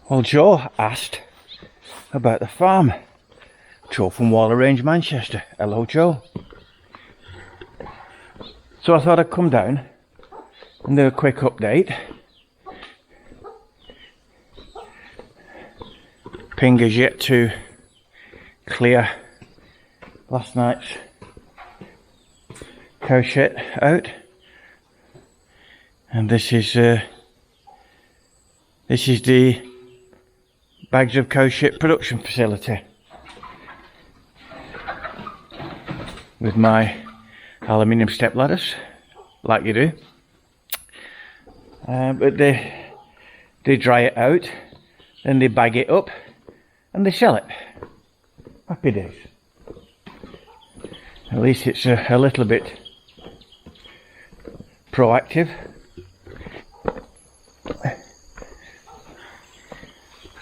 Well, Joe asked about the farm. Joe from Waller Range, Manchester. Hello, Joe. So I thought I'd come down and do a quick update. Ping is yet to clear last night's cow shit out, and this is the bags of cow shit production facility with my aluminium step ladders, like you do. But they dry it out, then they bag it up and they sell it. Happy days. At least it's a little bit proactive.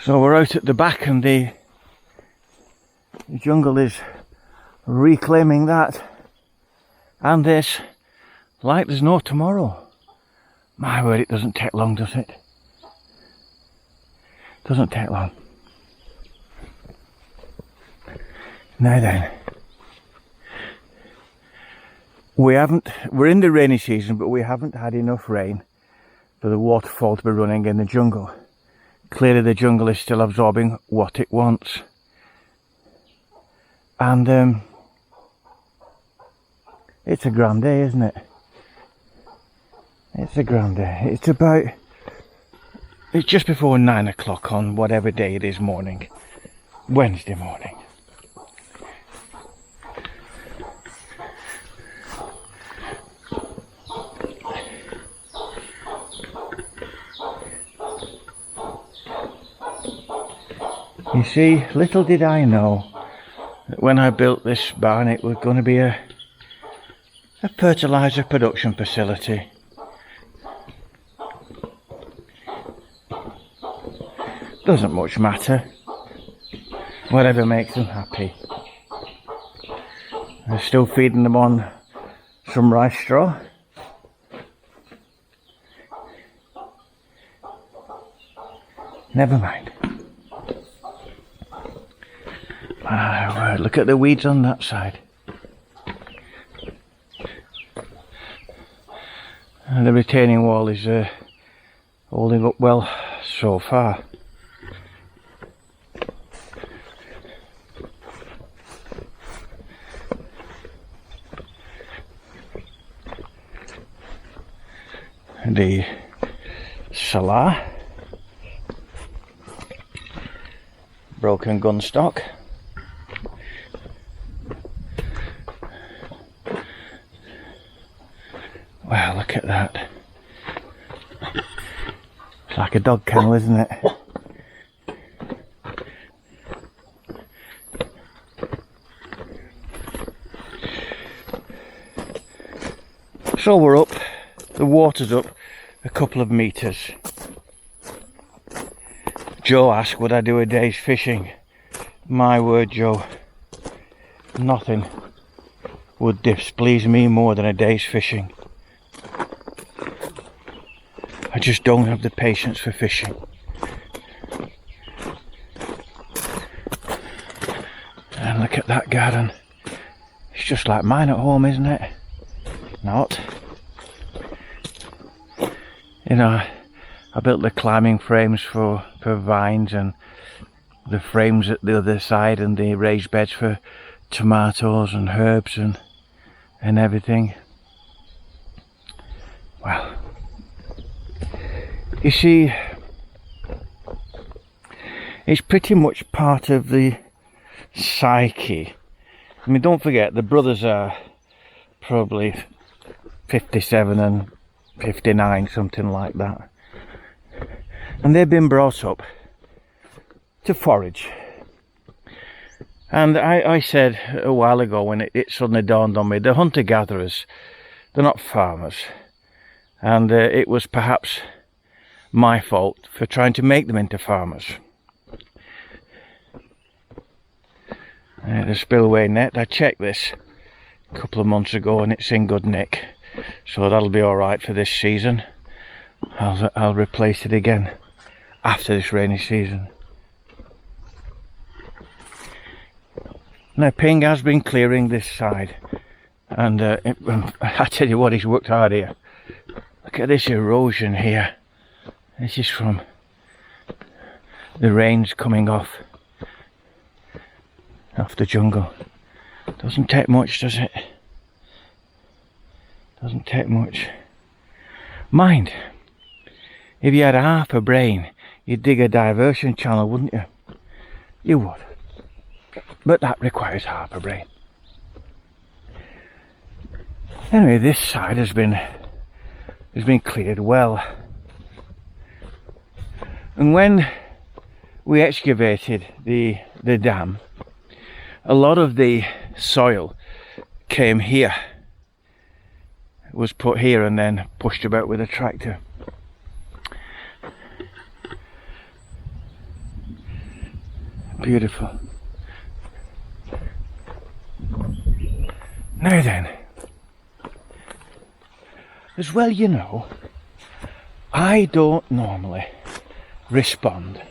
So we're out at the back and the jungle is reclaiming that and this like there's no tomorrow. My word, it doesn't take long, does it? Doesn't take long. Now then, we're in the rainy season, but we haven't had enough rain for the waterfall to be running in the jungle. Clearly the jungle is still absorbing what it wants. And it's a grand day, isn't it? It's a grand day. It's just before 9 o'clock on whatever day it is morning. Wednesday morning. You see, little did I know that when I built this barn it was going to be a fertiliser production facility. Doesn't much matter. Whatever makes them happy. I'm still feeding them on some rice straw. Never mind. My word, look at the weeds on that side. And the retaining wall is holding up well so far. The salar, broken gun stock. Wow, look at that. It's like a dog kennel, isn't it? So we're up, the water's up a couple of metres. Joe asked would I do a day's fishing. My word, Joe, nothing would displease me more than a day's fishing. I just don't have the patience for fishing. And look at that garden. It's just like mine at home, isn't it? Not. You know, I built the climbing frames for vines and the frames at the other side and the raised beds for tomatoes and herbs and everything. Well, you see, it's pretty much part of the psyche. I mean, don't forget, the brothers are probably 57 and 59, something like that. And they've been brought up to forage. And I said a while ago when it suddenly dawned on me, they're hunter-gatherers, they're not farmers. And it was perhaps my fault for trying to make them into farmers. The spillway net, I checked this a couple of months ago and it's in good nick. So that'll be alright for this season. I'll replace it again after this rainy season. Now Ping has been clearing this side, and I tell you what, he's worked hard here. Look at this erosion here. This is from the rains coming off the jungle. Doesn't take much, does it? Doesn't take much. Mind, if you had half a brain, you'd dig a diversion channel, wouldn't you? You would. But that requires half a brain. Anyway, this side has been cleared well. And when we excavated the dam, a lot of the soil came here. It was put here and then pushed about with a tractor. Beautiful. Now then, as well, you know, I don't normally respond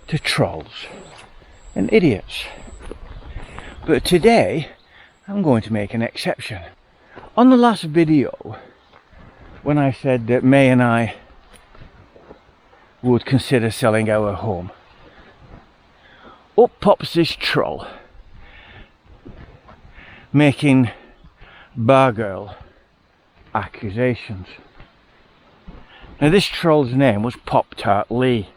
to trolls and idiots, but today I'm going to make an exception. On the last video, when I said that May and I would consider selling our home, up pops this troll making bar girl accusations. Now this troll's name was Pop Tart Lee.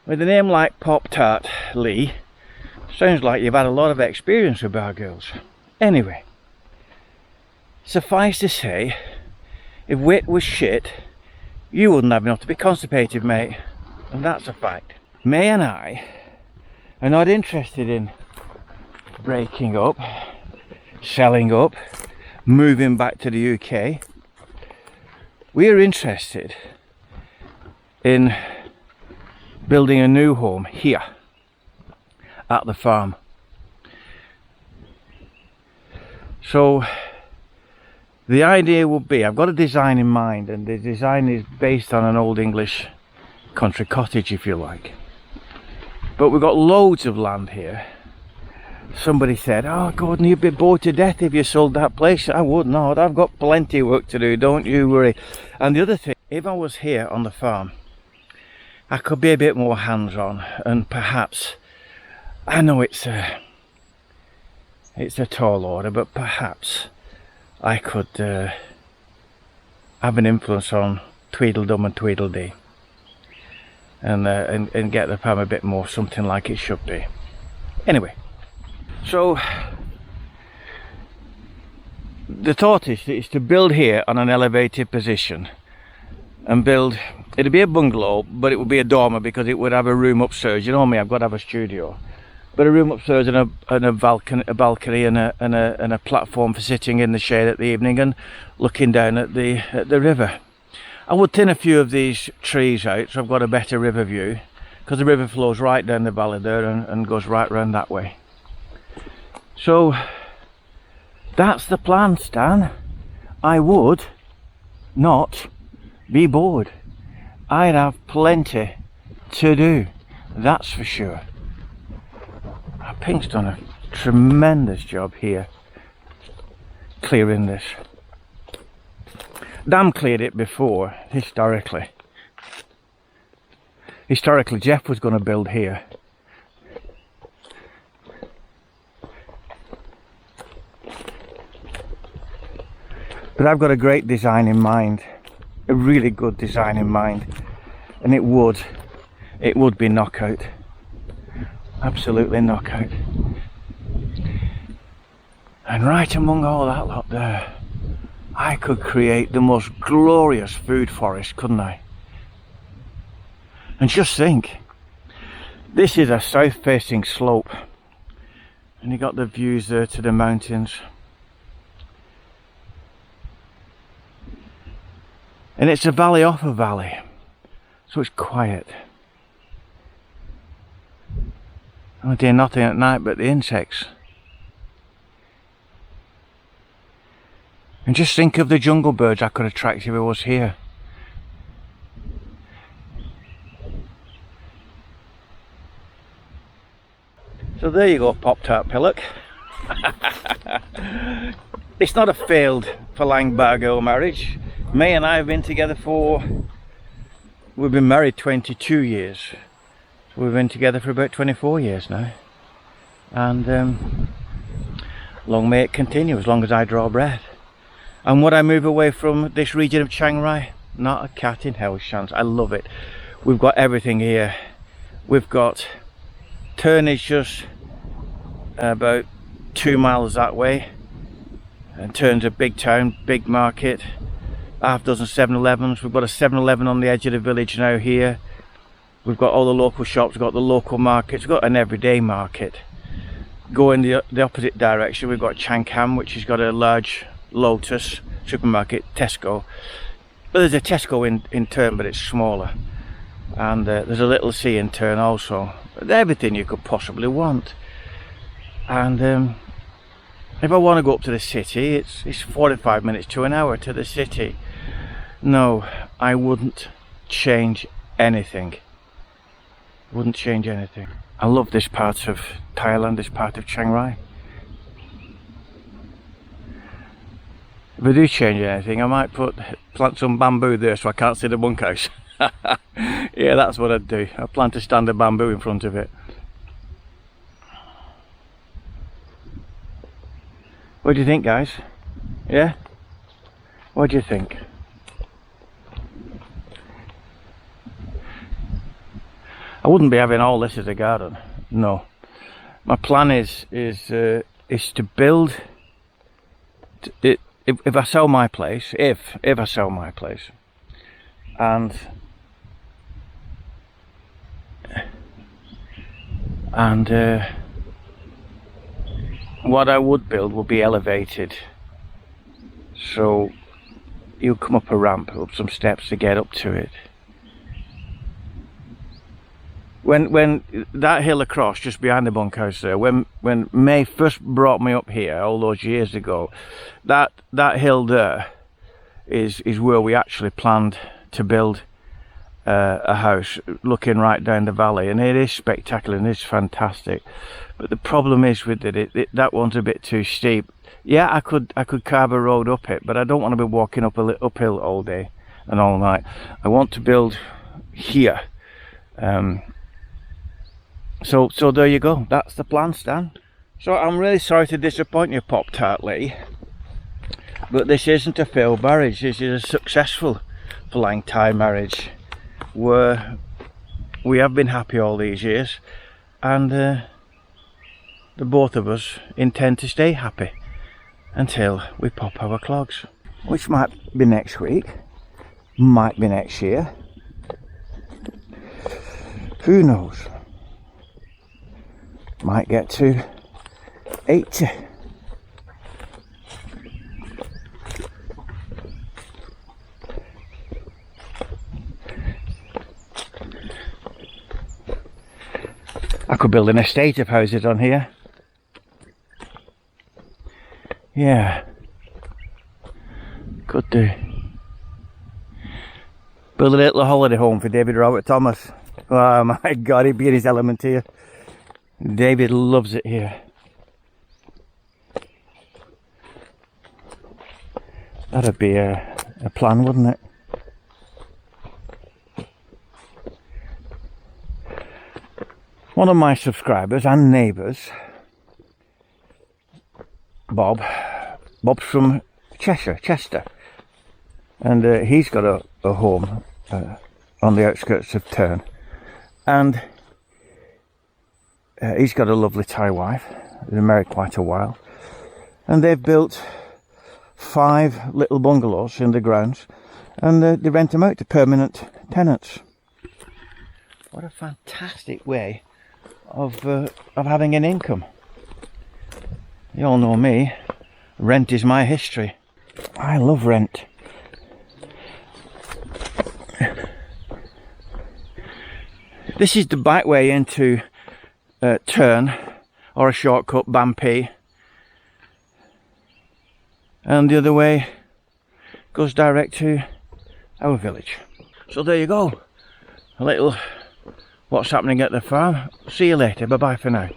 With a name like Pop Tart Lee, sounds like you've had a lot of experience with bar girls. Anyway, suffice to say, if wit was shit, you wouldn't have enough to be constipated, mate. And that's a fact. May and I are not interested in breaking up, selling up, moving back to the UK. We are interested in building a new home here at the farm. So the idea would be, I've got a design in mind, and the design is based on an old English country cottage, if you like. But we've got loads of land here. Somebody said, "Oh Gordon, you'd be bored to death if you sold that place." I would not. I've got plenty of work to do, don't you worry. And the other thing, if I was here on the farm, I could be a bit more hands-on, and perhaps, I know it's a tall order, but perhaps I could have an influence on Tweedledum and Tweedledee, and get the farm a bit more something like it should be. Anyway, so the thought is to build here on an elevated position, and build, it'd be a bungalow, but it would be a dormer because it would have a room upstairs. You know me, I've got to have a studio, but a room upstairs and a balcony and a platform for sitting in the shade at the evening and looking down at the river. I would thin a few of these trees out so I've got a better river view, because the river flows right down the valley there and goes right round that way. So that's the plan, Stan. I would not be bored. I'd have plenty to do, that's for sure. Pink's done a tremendous job here clearing this. Dam cleared it before, historically. Historically, Jeff was going to build here. But I've got a great design in mind, a really good design in mind, and it would be knockout. Absolutely knockout. And right among all that lot there, I could create the most glorious food forest, couldn't I? And just think, this is a south facing slope, and you got the views there to the mountains. And it's a valley off a valley, so it's quiet. I do nothing at night but the insects. And just think of the jungle birds I could attract if I was here. So there you go, Pop Tart Pillock. It's not a failed Falang-Bargo marriage. May and I have been together we've been married 22 years. So we've been together for about 24 years now. And long may it continue, as long as I draw breath. And would I move away from this region of Chiang Rai? Not a cat in hell's chance. I love it. We've got everything here. We've got Turn is just about 2 miles that way, and Turn's a big town, big market, half dozen 7-Elevens. We've got a 7-Eleven on the edge of the village now here. We've got all the local shops, we've got the local markets, we've got an everyday market. Go in the opposite direction, we've got Chang Kam, which has got a large Lotus supermarket, Tesco. But there's a Tesco in Turn, but it's smaller. And there's a little C in Turn also. Everything you could possibly want. And if I want to go up to the city, it's 45 minutes to an hour to the city. No, I wouldn't change anything. Wouldn't change anything. I love this part of Thailand, this part of Chiang Rai. If I do change anything, I might plant some bamboo there so I can't see the bunkhouse. Yeah, that's what I'd do. I plant a stand of bamboo in front of it. What do you think, guys? Yeah? What do you think? I wouldn't be having all this as a garden. No. My plan is to build it. If I sell my place, if I sell my place, and what I would build will be elevated, so you'll come up a ramp, up some steps to get up to it. When that hill across, just behind the bunkhouse there, when May first brought me up here all those years ago, that hill there is where we actually planned to build a house, looking right down the valley, and it is spectacular and it's fantastic. But the problem is with it, that one's a bit too steep. Yeah, I could carve a road up it, but I don't want to be walking uphill all day and all night. I want to build here. So there you go, that's the plan, Stan. So I'm really sorry to disappoint you, Pop Tart Lee, but this isn't a failed marriage. This is a successful Falang Thai marriage, where we have been happy all these years, and the both of us intend to stay happy until we pop our clogs, which might be next week, might be next year, who knows. Might get to 80. I could build an estate of houses on here. Yeah, could do. Build a little holiday home for David Robert Thomas. Oh my God, he'd be in his element here. David loves it here. That'd be a plan, wouldn't it? One of my subscribers and neighbours, Bob's from Chester, and he's got a home on the outskirts of Turn, and he's got a lovely Thai wife. They've been married quite a while, and they've built 5 little bungalows in the grounds, and they rent them out to permanent tenants. What a fantastic way of having an income. You all know me, rent is my history. I love rent. This is the back way into Turn, or a shortcut, Bampi, and the other way goes direct to our village. So there you go, a little what's happening at the farm. See you later, bye bye for now.